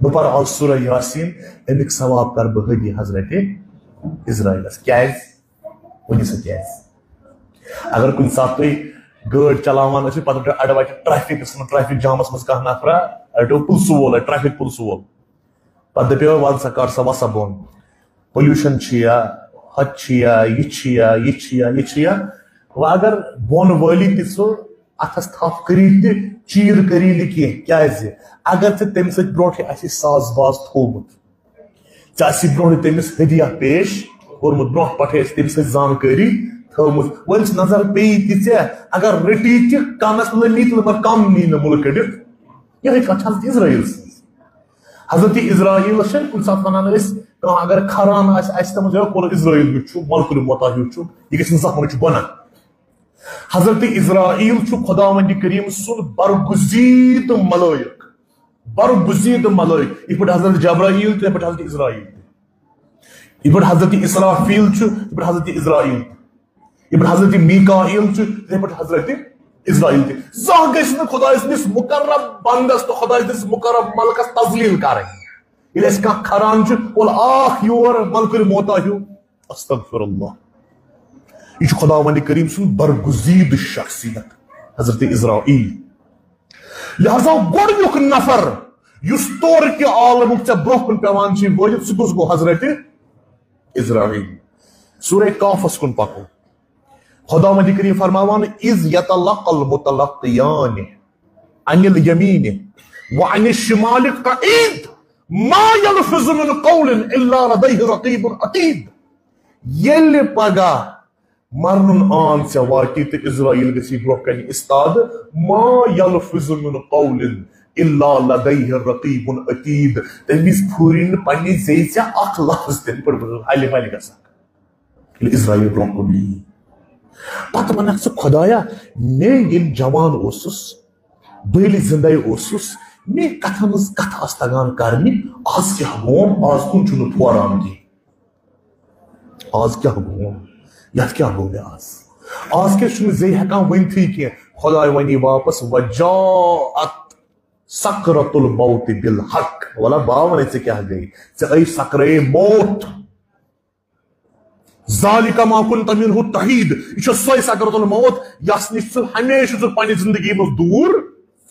بپر آز سورہ یاسین امیک ثواب کر بہ ہدی حضرت اسرائیلس کیاز ونی سا کیاز اگر کن سات تھی گاڑی چلاوان ٲسِو پتہٕ اڑٕ وتہِ ٹریفک جامس منٛز کانٛہہ نفرا اڑیو پُلسہٕ وول ٹریفک پُلسہٕ وول پتہٕ دپیو ول سا کر سا وسا بۄن پولیوشن چھیا ہتھ چھیا یہ چھیا یہ چھیا یہ چھیا وۄنۍ اگر بۄن وٲلی تہِ سُہ اتھس تھپھ کری تہِ چیٖر کری نہٕ کینٛہہ کیازِ اگر ژےٚ تمہِ سۭتۍ برونٛٹھٕے آسی ساز باز تھومُت ژےٚ آسی برونٛٹھٕے تٔمِس ہدیہ پیش کوٚرمُت برونٛٹھ پٮ۪ٹھٕے آسہِ تٔمۍ سۭتۍ زانکٲری تھٲومٕژ وۄنۍ چھِ نظر پیٚیی تہِ ژےٚ اگر رٔٹی تہِ کانس لٔمی تہٕ مگر کم نی نہٕ مُلہٕ کٔڑِتھ یِہے کتھ حضرت اسرائیل سٕنٛز حضرت اسرائیل چھِ کُنہِ ساتہٕ ونان أسۍ کانٛہہ اگر کھران آسہِ اَسہِ تَتھ منٛز کوٚر اسرائیل ہیوٗ چھُ ملکُل موتا ہیوٗ چھُ یہِ گژھِ نہٕ زانٛہہ وۄنۍ چھُ بنان حضرت اسرائیل چھُ خداوندِ کریم سُنٛد برگزیٖد ملٲیک برگزیٖد ملٲیک یِتھ پٲٹھۍ حضرت جبرائیل تہٕ یِتھ پٲٹھۍ حضرت اسرائیل تہِ یِتھ پٲٹھۍ حضرت اسرافیل چھُ یِتھ پٲٹھۍ حضرت اسرائیل تہِ یِتھ پٲٹھۍ حضرت میکائیل چھُ یِتھے پٲٹھۍ حضرت اسرائیل تہِ زانٛہہ گژھِ نہٕ خۄداے سٕنٛدِس مقرب بنٛدس تہٕ خۄداے سٕنٛدِس مقرب ملکس تزلیٖل کرٕنۍ ییٚلہِ اَسہِ کانٛہہ کھران چھُ وول اکھ یور ملکُل موتا ہیوٗ استغفر اللہ یہ چھُ خداوندِ کریم سُنٛد برگزیٖد شخصیت حضرت اسرائیل لہذا گۄڈنیُک نفر یُس تورٕ کہِ عالمُک ژےٚ برونٛہہ کُن پیوان چھُے وٲتِتھ سُہ کُس گوٚو حضرت اسرائیل سورہ کافس کُن پکو خداوندِ کریم فرماوان اذ یتلقى المتلقیان عن الیمین وعن الشمال قعید ما یلفظ من قول الا لدیہ رقیب عتید ییٚلہِ پگاہ مرنُن آن ژےٚ واتی تہٕ اسرائیل گژھی برونٛہہ کنہِ استاد ما یلفظ من قول الا لدیہ رقیب عتید تمہِ وِزِ پھوٗرِ نہٕ پننہِ زیٚیہِ ژےٚ اکھ لفظ تہِ ہلہِ ملہِ گژھکھ ییٚلہِ اسرائیل برونٛہہ کُن یی پتہٕ ونکھ ژٕ خدایا مےٚ ییٚلہِ جوان اوسُس بہٕ ییٚلہِ زندے اوسُس مےٚ کتھن ہٕنٛز کتھ آسہٕ تگان کرنہِ آز کیٛاہ گوم آز کُن چھُنہٕ پھوران کینٛہہ آز کیٛاہ گوم یتھ کیٛاہ گوٚو مےٚ آز کیٛاہ چھُنہٕ زے ہٮ۪کان ؤنتھٕے کینٛہہ خۄداے ونی واپس وجاءت سکرۃ الموت بالحق ولا با ونے ژےٚ کیٛاہ گٔے ژےٚ ٲیی سکرے موت ذالک ما کنت منہ تحید یہ چھُ سۄے سکرۃ الموت یس نش ژٕ ہمیشہ چھُ پننہِ زندگی منٛز دوٗر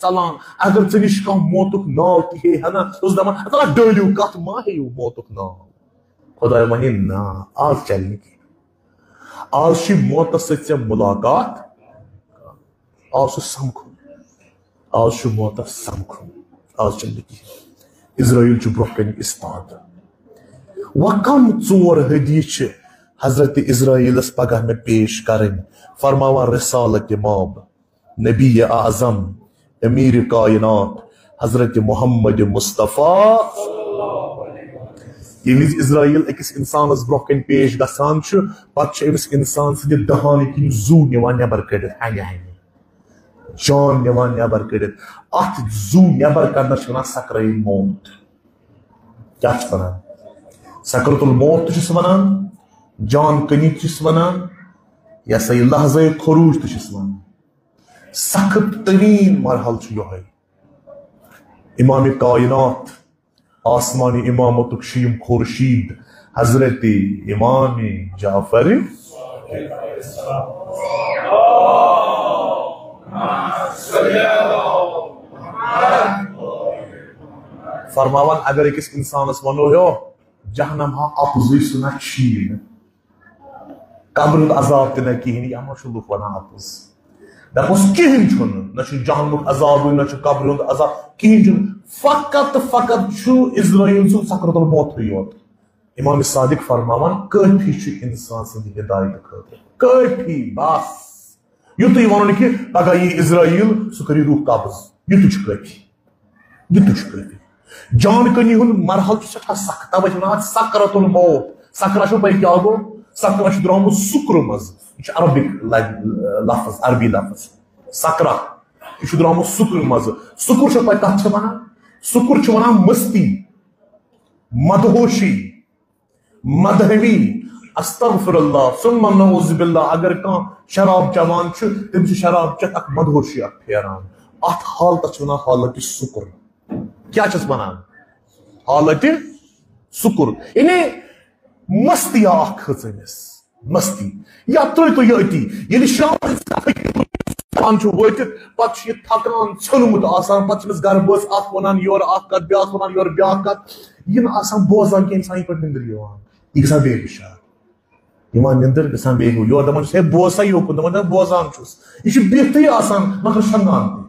ژلان اگر ژےٚ نش کانٛہہ موتُک ناو تہِ ہے ہنا ژٕ اوس دپان اللہ ڈٲلِو کتھ ما ہیٚیِو موتُک ناو خۄداے ونہِ نا آز چلہِ نہٕ کینٛہہ آز چھِ موتس سۭتۍ ژےٚ مُلاقات آز چھُ سمکھُن آز چھُ موتس سمکھُن آز چلہِ نہٕ کینٛہہ اسرائیل چھُ برونٛہہ کنہِ استاد وۄنۍ کم ژور حدیث چھِ حضرت اسرائیلس پگاہ میں پیش کریں فرماوان رسالت ماب نبی اعظم امیر کائنات حضرت محمد مصطفیٰ ییٚمہِ اسرائیل أکِس انسانس برونٛہہ کن پیش گژھان چھُ پتہٕ چھُ أمِس انسان سٕنٛدِ دہانہٕ کِنۍ زوٗ نِوان نٮ۪بر کٔڑِتھ ہنہِ ہنہِ جان نِوان نٮ۪بر کٔڑِتھ اتھ زوٗ نٮ۪بر کڑنس چھِ ونان سکرے موت کیٛاہ چھِ ونان سکرۃ الموت تہِ چھُس ونان جان کنی چھِس ونان یا سا یہ لحظے خروج تہِ چھِس ونان سخت ترین مرحل چھُ یہوے امام کائنات آسمانی امامتُک شیم خورشید حضرت امام جعفر فرماوان اگر أکِس انسانس ونو ہیو جہنم ہا اپزٕے سُہ نہ چھی نہٕ قبر ہُنٛد عذاب تہِ نہ کِہیٖنۍ یہِ ما چھُ لُکھ ونان اپُز دپوس کِہیٖنۍ چھُنہٕ نہ چھُ جہنمُک عذابٕے نہ چھُ قبر ہُنٛد عذاب کِہیٖنۍ چھُنہٕ فقط تہٕ فقط چھُ اسرائیل سُنٛد سکرۃ الموتھٕے یوت امام صادق فرماوان کٲفی چھُ انسان سٕنٛدِ ہدایتہٕ خٲطرٕ کٲفی بس یُتُے ونُن کہِ پگاہ یی اسرائیل سُہ کٔرِ روح قبض یُتُے چھُ کٲفی یُتُے چھُ کٲفی جان کنی ہُنٛد مرحل چھُ سٮ۪ٹھاہ سخت توے چھِ ونان سکرۃ الموت سکرا چھُو پاے کیٛاہ گوٚو سکرا چھُ درٛامُت سُکرٕ منٛز یہ چھُ عربک لفظ عربی لفظ سکرا یہ چھُ درٛامُت سُکرٕ منٛز سُکُر چھُو پاے کتھ چھِ ونان سُکُر چھُ ونان مستی مدہوشی مدہوی استغفر اللہ ثم نعوذ باللہ اگر کانٛہہ شراب چٮ۪وان چھُ تٔمِس چھُ شراب چٮ۪تھ اکھ مدہوشی اکھ پھیران اتھ حالتس چھِ ونان حالت سُکر کیٛاہ چھِس ونان حالت سکر یعنی مستی اخ کھژمس مستی یا ترٛٲیتو یہِ أتی ییٚلہِ شام چھُ وٲتِتھ پتہٕ چھُ یہِ تھکان ژھیوٚنمُت آسان پتہٕ چھِ أمِس گرٕ بٲژ اکھ وَنان یورٕ اکھ کتھ بیٛاکھ وَنان یورٕ بیٛاکھ کتھ یہِ نہٕ آسان بوزان کینٛہہ اِنسان یہِ پٲٹھۍ نِندٕر یِوان یہِ گژھان بے ہُشار یِوان نِندٕر گژھان بے ہُو یورٕ دپان چھُس ہے بوز سا یوکُن دپان چھُس بوزان چھُس یہِ چھُ بِہتھٕے آسان مگر شۄنٛگان تہِ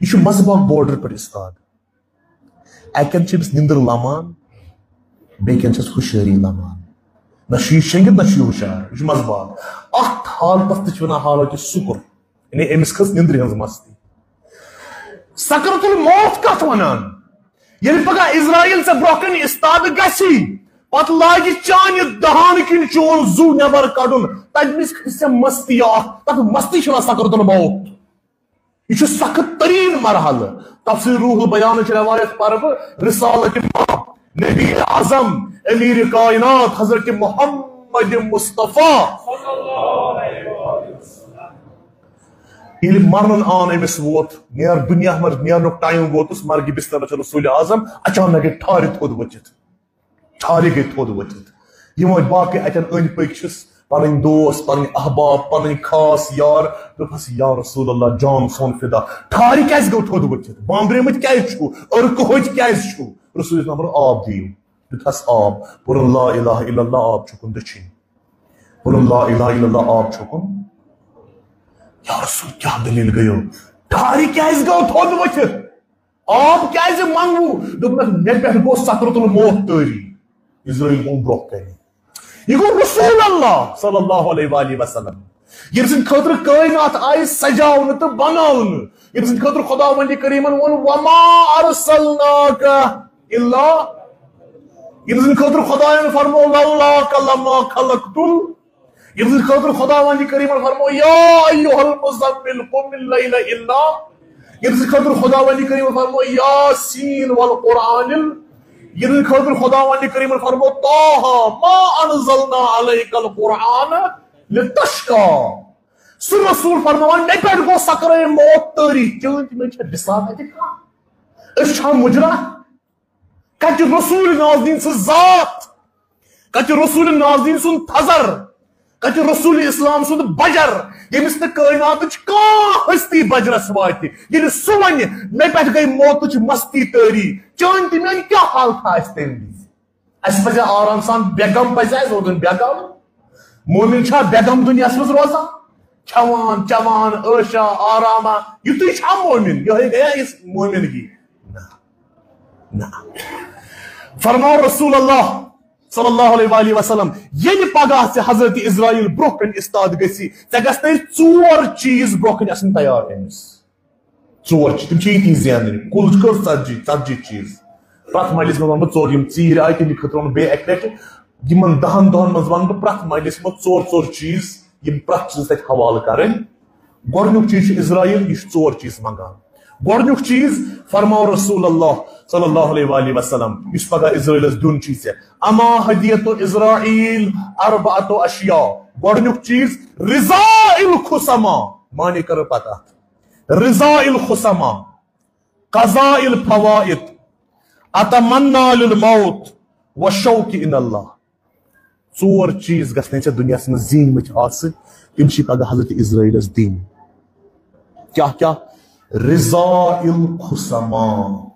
یہِ چھُ مذہباک بورڈر پٮ۪ٹھ اُستاد اَکٮ۪ن چھِ أمِس نِندٕر لمان بیٚیہِ کٮ۪ن چھَس ہُشٲری لمان نہ چھُ یہِ شۄنٛگِتھ نہ چھُ یہِ ہُشار یہِ چھُ مذہباک اَتھ حالتس تہِ چھِ وَنان حالتِ سُکر یعنی أمِس کھٔژ نِندرِ ہٕنٛز مستی سکرت الموت کتھ وَنان ییٚلہِ پگاہ اِزراییل ژےٚ برونٛہہ کَنہِ اِستاد گژھی پتہٕ لاگہِ چانہِ دہانہٕ کِنۍ چون زُو نٮ۪بر کڑُن تَمہِ وِزِ کھسہِ ژےٚ مستی اکھ تتھ مستی چھِ وَنان سکرت الموت یہ چھُ سخت ترین مرحلہ تفسیر روح البیان چھِ روایت پرٕ بہٕ رسالت نبی اعظم امیر کائنات حضرت محمد مصطفیٰ ییٚلہِ مرنن آن أمِس ووت نیر دُنیا منٛز نیرنُک ٹایم ووتُس مرگہِ بسترس چھُ رسول اعظم اچانک گٔے ٹھارِ تھوٚد ؤتھِتھ ٹھارِ گٔے تھوٚد ؤتھِتھ یِم ٲسۍ باقٕے اتٮ۪ن أنٛدۍ پٔکۍ چھِس پنٕنۍ دوس پنٕنۍ احباب پنٕنۍ خاص یار دوٚپہس یا رسول اللہ جان سون فدا ٹھارِ کیازِ گوٚو تھوٚد ؤتھِتھ بامبریمٕتۍ کیازِ چھُو أرکہٕ ہوٚتۍ کیازِ چھُو رسول نمبر آب دِیِو دیُتہس آب پوٚرُن لا الہ الا اللہ آب چھُکُن دٔچھِنۍ پوٚرُن لا الہ الا اللہ آب چھُکُن یا رسول کیٛاہ دلیٖل گٔیو ٹھارِ کیازِ گوٚو تھوٚد ؤتھِتھ آب کیازِ منگوٕ دوٚپنس مےٚ پٮ۪ٹھ گوٚو سکرت الموت تٲری اِزرٲیِل گوٚو برونٛہہ کنہِ یہ گو رسول اللہ صلی اللہ علیہ وآلہ وسلم یم سن خاطر کائنات آئی سجاؤن تو بناؤن یم سن خاطر خدا وند کریمن ون وما ارسلناک الا یم سن خاطر خدا فرمو لولاک لما خلقت یم سن خاطر خدا وند کریمن فرمو یا ایها المزمل قم اللیل الا یم سن خاطر خدا وند کریمن فرمو یاسین والقرآن یم خاطر خدا وند کریمن فرمو طه ما انزلنا علیک القرآن لتشقى سو رسول فرمان مے پٮ۪ٹھ گوٚو سکرائے موت تٲری چٲنۍ تِمن چھےٚ بِساط اَتہِ کانٛہہ أسۍ چھا مُجرا کتہِ چھُ رسول ناظریٖن سٕنٛز ذات کتہِ چھُ رسول ناظریٖن سُنٛد تھزر کتہِ چھُ رسول اسلام سُنٛد بجر ییٚمِس نہٕ کائناتٕچ کانٛہہ ہستی بجرس واتہِ ییٚلہِ سُہ وَنہِ مے پٮ۪ٹھ گٔے موتٕچ مستی تٲری چٲنۍ تہِ میٲنۍ کیٛاہ حالت آسہِ تمہِ وِزِ اَسہِ پزِ آرام سان بیگم پزِ اَسہِ روزُن بیگم مومن چھا بیگم دُنیاہس منٛز روزان کھٮ۪وان چٮ۪وان عٲشا آراما یُتُے چھا مومن یِہوٚے گٔیا یُس مومنگی نہ فرماو رسول اللہ صلی اللہ علیہ وآلہ وسلم ییٚلہِ پگاہ ژےٚ حضرت اسرائیل برونٛہہ کنہِ اِستاد گژھی ژےٚ گژھنَے ژور چیٖز برونٛہہ کنہِ آسٕنۍ تیار أمِس ژور چھِ تِم چھِ ییٚتی زینٕنۍ کُل کٔژ ژتجی چیٖز پرٛٮ۪تھ مجلس منٛز وَنہٕ بہٕ ژور یِم ژیٖرۍ آیہِ تِہنٛدِ خٲطرٕ وَنہٕ بیٚیہِ اَکہِ لٹہِ یِمن 10 دۄہن منٛز وَنہٕ بہٕ پرٛٮ۪تھ مجلس منٛز ژور چیٖز یِم پرٛٮ۪تھ چیٖز تَتہِ حوالہٕ کَرٕنۍ گۄڈٕنیُک چیٖز چھُ اسرائیل یہِ چھُ ژور چیٖز منٛگان گۄڈٕنیُک چیٖز فرماو رسول اللہ صلی اللہ علیہ وآلہ وسلم یُس پگاہ اسرائیلس دیُن چھُے ژےٚ اما ہدیت اسرائیل اربعۃ اشیاء گۄڈٕنیُک چیٖز رضاء الخصما مانے کر پتہ اتھ رضاء الخصما قضاء الفوائد اتمنى للموت والشوق الى اللہ ژور چیٖز گژھنَے ژےٚ دُنیاہس منٛز زیٖنۍمٕتۍ آسٕنۍ تِم چھِ پگاہ حضرت اسرائیلس دِنۍ کیٛاہ رضاء الخصما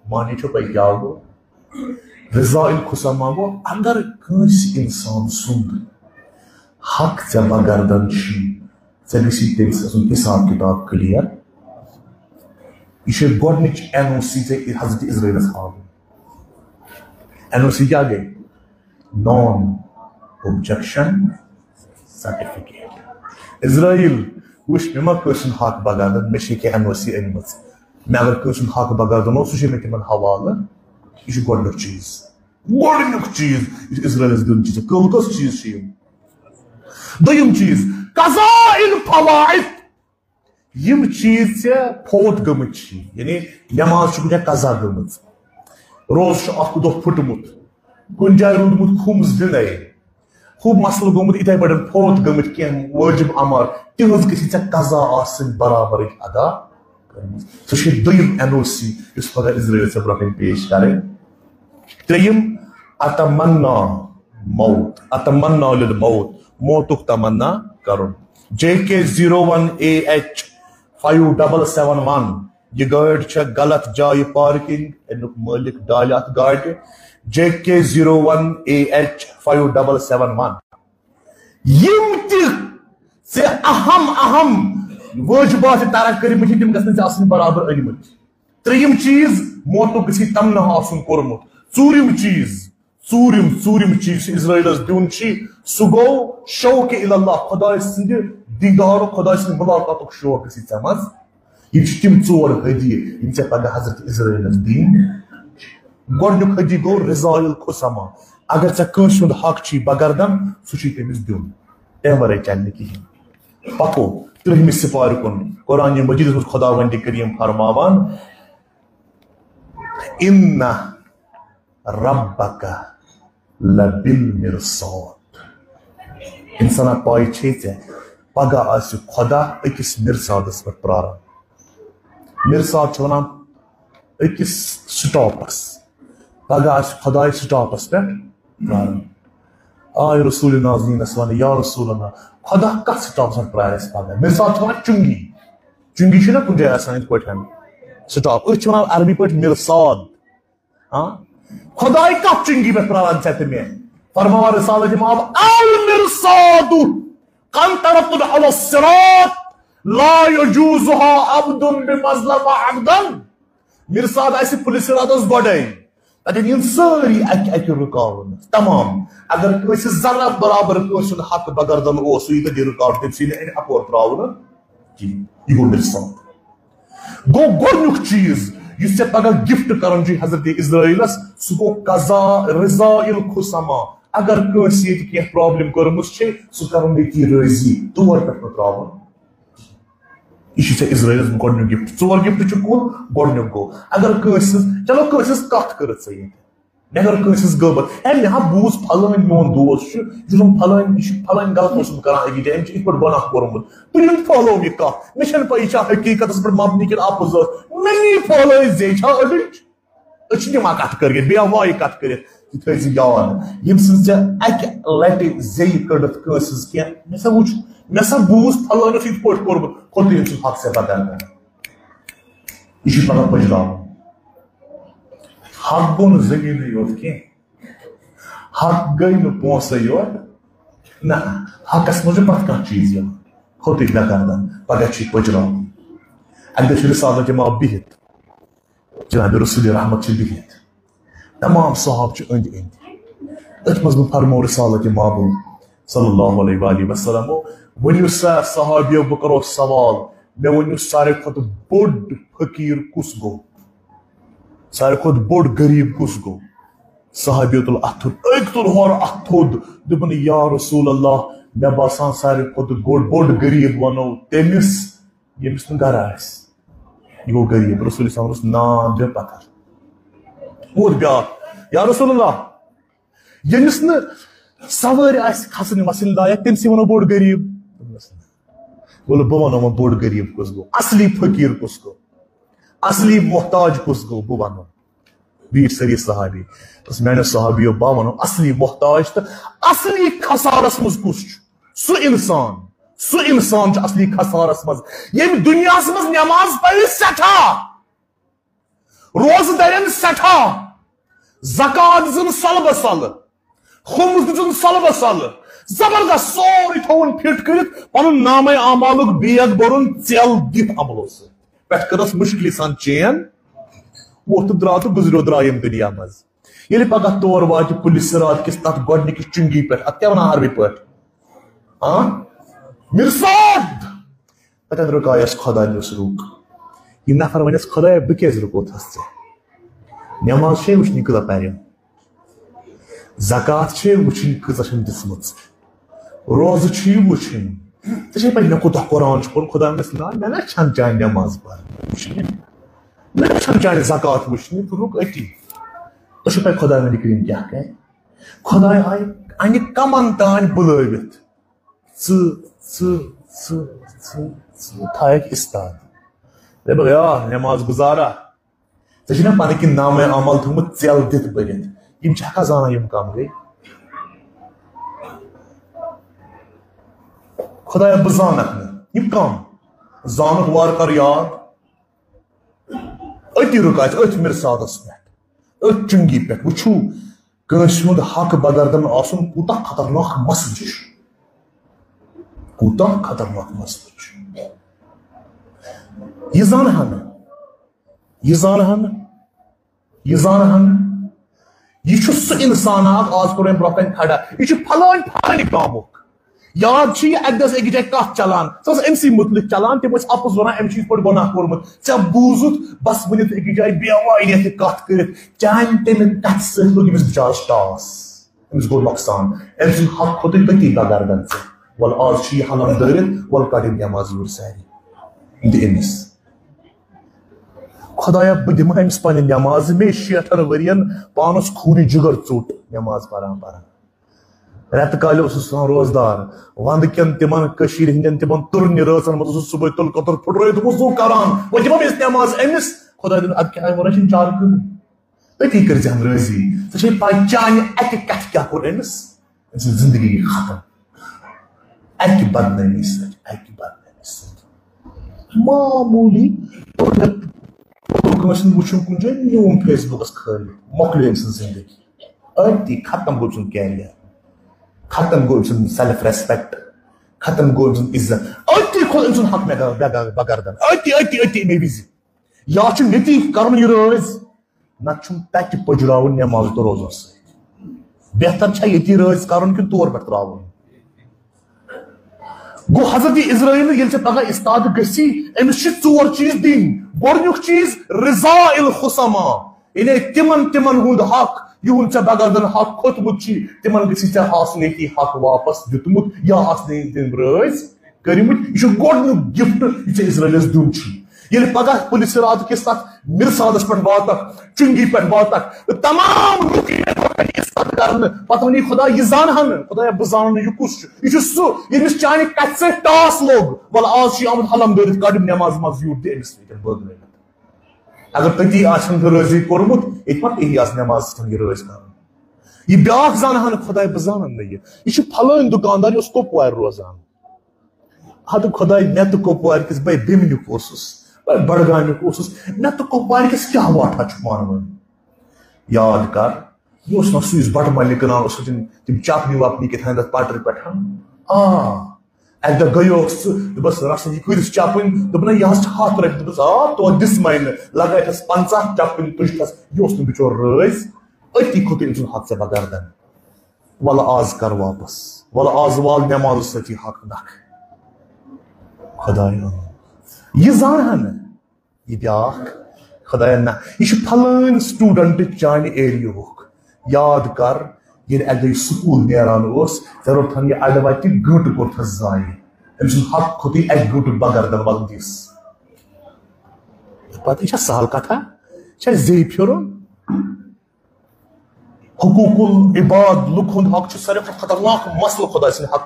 مانے چھو تۄہہِ کیٛاہ گوٚو رضاء الخصما گوٚو اگر کٲنٛسہِ انسان سُنٛد حق ژےٚ بگردن چھُے ژےٚ گژھی تٔمِس آسُن حساب کِتاب کلیر یہِ چھِ گۄڈنِچ NOC ژےٚ حضرت اسرائیلس ہاوٕنۍ NOC کیٛاہ گٔے نان اوبجیکشن سرٹیفکیٹ اسرائیل وٕچھ مےٚ ما کٲنٛسہِ ہُنٛد حق بگردن مےٚ چھِ کینٛہہ NOC أنمٕژ مےٚ اگر کٲنٛسہِ ہُنٛد حق بگردن اوس سُہ چھُ مےٚ تِمن حوالہٕ یہِ چھُ گۄڈنیُک چیٖز یُس اسرائیلس دیُن چھُ ژےٚ کٔژ چیٖز چھِ یِم دوٚیِم چیٖز قضاء الفوائد یِم چیٖز ژےٚ فوت گٔمٕتۍ چھِ یعنی نٮ۪ماز چھُکھ ژےٚ قضا گٔمٕژ روزٕ چھُ اکھ دۄہ پھُٹمُت کُنہِ جایہِ روٗدمُت خُمس دِنَے ہُہ مسلہٕ گوٚمُت یِتھے پٲٹھۍ فوت گٔمٕتۍ کینٛہہ وٲجِب عمل تِہنٛز گژھِ ژےٚ قضا آسٕنۍ برابرٕکۍ ادا کٔرمٕژ سُہ چھِ دوٚیِم NOC یُس پگاہ اسرائیل ژےٚ برونٛہہ کنہِ پیش کرٕنۍ تریم اتمنا موت، اتمنا للموت، موتک تمنا کرن. JK01AH 5771 یہ گاڑی چھے غلط جائے پارکنگ، انک مالک ڈالے ات گاڑی. JK01AH 5771 یم تی سے اہم واجبات طرح کرمت تم گھن آسن برابر انمت. تریم چیز موتک گژھی تمنا آسن کورمت. ژوٗرِم چیز اسرائیلس دیون چھ سہ گو شوق اللہ، خدائے سند دیدار، خدائے سند ملاقاتک شوق گژھی ژے مز. یہ تم ژور ہدیہ یم ژے پگہ حضرت اسرائیلس دین. گۄڈنیُک ہدیہ گو رضا الخصما، اگر ژے کٲنٛسہِ ہُنٛد حق چھی بگردم سہ چھی تٔمِس دیُن، تمہِ ورٲے چلہِ نہٕ کِہیٖنۍ. پکو 13 سپارِ کُن. قرآن مجیدس منٛز خداوند کریم فرماوان ان ربک لبالمرصاد. انسانا پاے چھے ژے پگہ آسہِ خدا أکِس مرصادس پٮ۪ٹھ پراران. مرصاد چھِ ونان أکِس سٹاپس، پگہ آسہِ خداے سٹاپس پٮ۪ٹھ پراران. آے رسول ناظرینس ون یا رسول اللہ خدا کتھ سٹاپس پٮ۪ٹھ پرارِ اَسہِ پگہ. مرصاد چھِ ونان چُنگی، چُنگی چھِ نا کُنہِ جایہِ آسان یِتھ پٲٹھۍ سٹاپ، أسۍ چھِ ونان عربی پٲٹھۍ مرصاد. خداے کتھ چنگی پہ پراران ژے تہٕ مےٚ؟ فرماوان رسالت امام المرصاد قنطرة على الصراط لا يجوزها عبد بمظلم عبدا. مرصاد آسہِ پُلہِ صراطس گۄڈے، تتٮ۪ن یِن سٲری اکہِ رُکاونہٕ تمام. اگر کٲنٛسہِ ذرا برابر کٲنٛسہِ ہُنٛد حق بگردن اوس سُہ یی تتہِ رُکاونہٕ، تٔمِس یی نہٕ اَنہِ اپور تراونہٕ کِہیٖنۍ. یہِ گوٚو مرصاد. گوٚو گۄڈنیُک چیٖز یُس ژےٚ پگہ گفٹ کرُن چھُے حضرت اسرائیلس سُہ گوٚو قضا رضا الخصما. اگر کٲنٛسہِ ییٚتہِ کینٛہہ پرابلم کٔرمٕژ چھے سُہ کرُن ییٚتی رٲضی، تور پٮ۪ٹھ نہٕ تراوُن. یہ چھُ ژےٚ اسرائیلس گۄڈنیُک گفٹ. ژور گفٹ چھُ کُل، گۄڈنیُک گوٚو اگر کٲنٛسہِ ہٕنٛز چلو کٲنٛسہِ ہٕنٛز کتھ کٔرٕتھ ژےٚ ییٚتہِ، مےٚ کٔر کٲنٛسہِ ہٕنٛز غٲبت، ہے مےٚ ہا بوٗز پھلٲنۍ میون دوس چھُ یہِ چھُ پھلٲنۍ غلط اوسمُت کران أکِس جایہِ، أمۍ چھُ یِتھ پٲٹھۍ گۄناہ کوٚرمُت، تُہۍ پھٲلو یہِ کتھ. مےٚ چھنہٕ پاے یہِ چھا حقیٖقتس پٮ۪ٹھ مبنی کِنہٕ اپُز ٲس، مےٚ نی پھٲلٲیِتھ زے چھا أڈٕج. أسۍ چھِ دِوان کتھ کٔرِتھ بیٚیہِ وایہِ کتھ کٔرِتھ. یہِ تھٲے زِ یاد ییٚمہِ سٕنٛز ژےٚ اکہِ لٹہِ زیٚیہِ کٔڑِتھ کٲنٛسہِ ہٕنٛز کینٛہہ، مےٚ سا وٕچھ مےٚ سا بوٗز پھلٲنِس یِتھ پٲٹھۍ کوٚرمُت، کھوٚت أمۍ سُنٛد حق ژےٚ بدل کران. یہ چھ پگہ پٔجراوُن. حق گوٚو نہٕ زٔمیٖنٕے یوت کینٛہہ، حق گٔے نہٕ پونٛسَے یوت، نہ حقس منٛز چھُ پرٛٮ۪تھ کانٛہہ چیٖز یِوان. کھوٚتُے مےٚ گردن، پگہ چھُے پٔجراوُن. اکہِ دۄہ چھُ رسالت امام بِہِتھ، جناب رسول رحمت چھِ بِہِتھ، تمام صحاب چھِ أنٛدۍ أنٛدۍ. أتھۍ منٛز بہٕ فرمو رسالت امام صلی اللہ علیہ وآلہ وسلم ؤنِو سا صحابیو بہٕ کرو سوال، مےٚ ؤنِو ساروی کھۄتہٕ بوٚڑ فقیٖر کُس گوٚو، ساروی کھۄتہٕ بوٚڑ غریٖب کُس گوٚو؟ صحابیو تُل اَتھٕ تھوٚد، أکۍ تُل ہورٕ اَتھٕ تھوٚد، دوٚپُن یا رسول اللہ مےٚ باسان ساروی کھۄتہٕ بوٚڑ غریٖب وَنو تٔمِس ییٚمِس نہٕ گرٕ آسہِ، یہِ گوٚو غریٖب. رسول اللہ اوس نام دِ پتھر. ووت بیٛاکھ یا رسول اللہ ییٚمِس نہٕ سوٲرۍ آسہِ کھسٕنۍ وسٕنۍ لایق تٔمسٕے وَنو بوٚڑ غریٖب. بولو بہٕ وَنو وۄنۍ بوٚڑ غریٖب کُس گوٚو، اصلی فقیٖر کُس گوٚو، اصلی محتاج کُس گوٚو، بہٕ وَنو. بیٖٹھ سٲری صحابی، دوٚپُس میانیو صحابیو بہٕ وَنو اصلی محتاج تہٕ اصلی خسارس منٛز کُس چھُ. سُہ اِنسان چھُ اصلی خسارس منٛز ییٚمہِ دُنیاہس منٛز نٮ۪ماز پرِ سٮ۪ٹھاہ، روزٕ درٮ۪ن سٮ۪ٹھاہ، زکات دِژٕن سۄلبہٕ سۄلہٕ، خُمس دِژٕن سۄلبہٕ سۄلہٕ، زبردست سورُے تھوٚوُن فِٹ کٔرِتھ، پنُن نامے اعمالُک بیگ بوٚرُن ژٮ۪ل دِتھ عملو سۭتۍ، پٮ۪ٹھٕ کٔرٕس مُشکِلی سان چین، ووٚتھ تہٕ درٛاو تہٕ گُزریو درٛاو ییٚمہِ دُنیا منٛز. ییٚلہِ پگاہ تور واتہِ پُلہِ صراط کِس تتھ گۄڈنِکِس چُنگی پٮ۪ٹھ، اتھ کیٛاہ ونان عربی پٲٹھۍ مرصاد، تتٮ۪ن رُکایس خۄدا نیُس رُک. یہِ نفر ونٮ۪س خۄدایا بہٕ کیٛازِ رُکوتھس ژےٚ؟ نٮ۪ماز چھے وٕچھنہِ کۭژاہ پرِ، زکات چھے وٕچھِنۍ کۭژاہ چھَم دِژمٕژ، روزٕ چھُے وٕچھِنۍ، ژےٚ چھے پاے مےٚ کوٗتاہ قرآن چھُ پوٚرمُت. خۄدا وَنٮ۪س نا مےٚ نا چھَنہٕ چانہِ نٮ۪ماز پرٕنۍ وٕچھنہِ، مےٚ چھَنہٕ چانہِ زکات وٕچھنہِ، ژٕ رُک أتی. تۄہہِ چھو پاے خۄداوندِ کریم کیٛاہ کرِ؟ خۄداے آیہِ انہِ کمن تانۍ بُلٲوِتھ، ژٕ تھایکھ استاد. دوٚپُکھ یا نٮ۪ماز گُزارا ژےٚ پنٕنۍ کِنۍ نامے عمل تھوٚمُت ژٮ۪ل دِتھ بٔرِتھ یِم چھِ ہٮ۪کان زانان یِم کم گٔے خۄدایا بہٕ زانکھ نہٕ یِم کم زانُکھ وارٕ کار یاد أتی رُکاے ژٕ أتھۍ مِرسادس پٮ۪ٹھ أتھۍ چُنگی پٮ۪ٹھ وٕچھو کٲنٛسہِ ہُنٛد حق بدردن آسُن کوٗتاہ خطرناک مسلہٕ چھُ کوٗتاہ خطرناک مسلہٕ چھُ یہِ زانہا نہٕ یہِ زانہا نہٕ یہِ زانہا نہٕ یہِ چھُ سُہ اِنسان اکھ آز کوٚر أمۍ برونٛہہ کَنہِ کھڑا یہِ چھُ فلٲنۍ گامُک یاد چھُ یہِ اَکہِ دۄہ ٲس أکِس جایہِ کتھ چلان سۄ ٲس أمسٕے مُتعلِق چلان تِم ٲسۍ اَپُز وَنان أمۍ چھُ یِتھ پٲٹھۍ گۄناہ کوٚرمُت ژےٚ بوٗزُتھ بس ؤنِتھ أکِس جایہِ بیٚیہِ یہِ کتھ کٔرِتھ چانہِ تَمہِ کتھِ سۭتۍ لوٚگ أمِس بِچارس ٹاس أمِس گوٚو نۄقصان أمۍ سُنٛد حق کھوٚتُے تٔتی بغردن ژٕ وَلہٕ آز چھُ یہِ حلم دٲرِتھ وَلہٕ کڑ یِم نٮ۪ماز یوٗرۍ سارے دِ أمِس خۄدایا بہٕ دِمہٕ أمِس پنٕنہِ نٮ۪مازِ مےٚ 60 ؤرین پانس خوٗنہِ جِگر ژوٚٹ نٮ۪ماز پران رٮ۪تہٕ کالہِ اوسُس آسان روزدار ونٛدٕ کٮ۪ن تِمن کٔشیٖرِ ہٕنٛدٮ۪ن تِمن تُرنہِ رٲژن منٛز اوسُس صُبحٲے تُل کۄتُر پھُٹرٲوِتھ وضوٗ کران وۄنۍ دِمو أسۍ نٮ۪ماز أمِس خۄدا دِیُن اَدٕ کیٛاہ اَمہِ ورٲے چھِنہٕ چارٕ کٕہٕنۍ أتی کٔرۍزِہن رٲضی ژےٚ چھے پاے چانہِ اَکہِ کتھِ کیٛاہ کوٚر أمِس أمۍ سٕنٛز زندگی گٔے ختم اَکہِ بدنٲمی سۭتۍ معموٗلی کٲنٛسہِ ہُنٛد وٕچھُن کُنہِ جایہِ نیوٗم فیس بُکس کھٲلِتھ مۄکلے أمۍ سٕنٛز زندگی أتی ختم گوٚو أمۍ سُنٛد کیریر ختم گوٚو أمۍ سُنٛد سیلف ریسپیکٹ ختم گوٚو أمۍ سُنٛد عزت أتی کھوٚت أمۍ سُنٛد حق مےٚ بغردن أتی اَمے وِزِ یا چھُ ییٚتی کرُن یہِ رٲض نتہٕ چھُم تتہِ پٔجراوُن نٮ۪ماز تہٕ روزس سۭتۍ بہتر چھا ییٚتی رٲض کرُن کِنہٕ تور پٮ۪ٹھ تراوُن گوٚو حضرت اسرائیل ییٚلہِ ژےٚ پگاہ استاد گژھی أمِس چھِ 4 چیٖز دِنۍ گۄڈٕنیُک چیٖز رضا الخُسما یعنی تِمن ہُنٛد حق یِہُنٛد ژےٚ بغردن حق کھوٚتمُت چھُے تِمن گژھی ژےٚ آسُن ییٚتی حق واپس دیُتمُت یا آسنٕے تِم رٲض کٔرمٕتۍ یہِ چھُ گۄڈٕنیُک گفٹ یہِ ژےٚ اسرائیلس دیُن چھُے ییٚلہِ پگاہ پُلہِ صراط کِس تتھ مِرسادس پٮ۪ٹھ واتکھ چُنگی پٮ۪ٹھ واتکھ تہٕ تمام کرنہٕ پتہٕ ونی خۄدا یہِ زانہا نہٕ خۄدایا بہٕ زانہٕ نہٕ یہِ کُس چھُ یہِ چھُ سُہ ییٚمِس چانہِ کتھِ سۭتۍ ٹاس لوٚگ وَلہٕ آز چھُ آمُت حلم دٲرِتھ کڑ نٮ۪ماز منٛز یوٗر دِ أمِس سۭتۍ بٲگرٲوِتھ اگر تٔتی آسن رٲضی کوٚرمُت ییٚتہِ ما پیٚیہِ آز نٮ۪ماز سۭتۍ یہِ رٲض کرُن یہِ بیٛاکھ زانہا نہٕ خۄدایا بہٕ زانن نہٕ یہِ چھُ فلٲنۍ دُکاندار یہِ اوس کۄپوارِ روزان اَدٕ خۄداے مےٚ تہٕ کۄپوارِ کِس بے بیٚمنیُک اوسُس بڈگامیُک اوسُس مےٚ تہٕ کۄپوارِ کِس کیٛاہ واٹھا چھُ پانہٕ ؤنۍ یاد کر یہِ اوس نا سُہ یُس بٹہٕ ملہِ کٕنان اوس تِم چپنہِ وپنہِ کیٛاہ تتھ پٹرِ پٮ۪ٹھ اکہِ دۄہ گٔیوکھ ژٕ دوٚپس رسن یہِ کۭتِس چپٕنۍ دوٚپ نہ یہِ حظ چھِ 100 رۄپیہِ دوٚپُس تو دِسمے نہٕ لگٲیتھس 50 چپٕنۍ تُجتھس یہِ اوس نہٕ بِچور رٲضۍ أتی کھوٚت أمۍ سُنٛد حق ژےٚ بغردن وَلہٕ آز کر واپس وَلہٕ آز وال نٮ۪مازٕ سۭتی حق نکھ خۄدایا یہِ زانہا نہٕ یہِ بیٛاکھ خۄدایا نہ یہِ چھُ فلٲنۍ سٹوٗڈنٹ چانہِ ایریاہُک یاد کر ییٚلہِ اَکہِ دۄہ یہِ سکوٗل نیران اوس ژےٚ روٚٹتھن یہِ اَڑٕ وَتہِ گٲنٛٹہٕ کوٚرتھس ضایہِ أمۍ سُنٛد حق کھوٚتُے اَکہِ گٲنٛٹُک بغردن وَلہٕ دِس پتہٕ یہِ چھا سہل کتھا یہِ چھا زیٚیہِ پھِرُن حقوٗق العباد لُکہٕ ہُنٛد حق چھُ ساروی کھۄتہٕ خطرناک مسلہٕ خۄداے سٕنٛدِ حق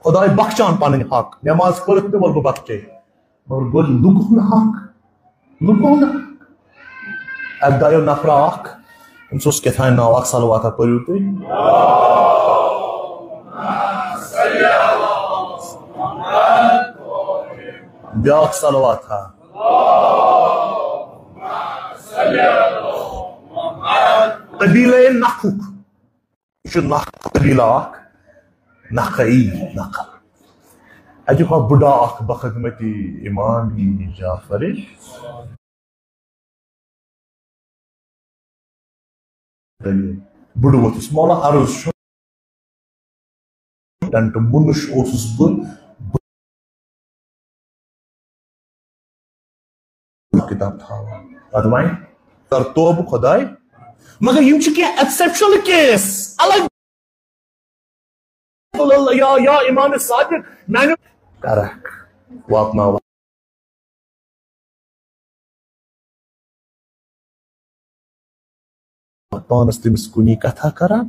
خۄداے بخچان پنٕنۍ حق نٮ۪ماز پٔرِتھ تہِ وَلہٕ بہٕ بخچے مگر گوٚو لُکہٕ ہُنٛد حق اَکہِ دۄہ آیو نفرا اکھ أمِس اوس کیٛاہ تانۍ ناو اکھ سلواتا پٔرِو تُہۍ بیٛاکھ سلواتا قبیلے نکھُک یہِ چھُ نکھ قبیلا اکھ نکھئی نکھل اَتیُک اکھ بُڈا اکھ بخدمتی امام جعفر بُڈٕ ووٚتھُس مولا عرض چھُ ٹنٹہٕ مُنُش اوسُس بہٕ کِتاب تھاوان پتہٕ وۄنۍ کر توبہٕ خۄداے مگر یِم چھِ کینٛہہ ایکسیپشنل کیس الگ یا امام صادق میانہِ کرکھ واتناوان پانس تٔمِس کُنی کتھا کران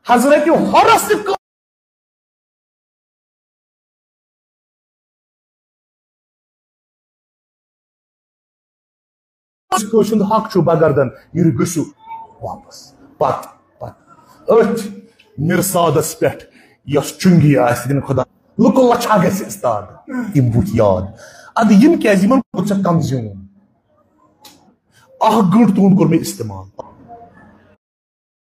حضرت ہۄرس تہِ کٲنٛسہِ حق چھُ بگردن یہِ گٔژھِو واپس پتہٕ أتھۍ مرصادس پٮ۪ٹھ یۄس چُنگی آسہِ دِنہٕ خۄدا لُکو لچھا گژھِ استاد یِم بُتھ یاد ادٕ یِم کیازِ یِمن کوٚر ژےٚ کم زیوٗن 1 گٲنٛٹہٕ تُہُنٛد کوٚر مےٚ استعمال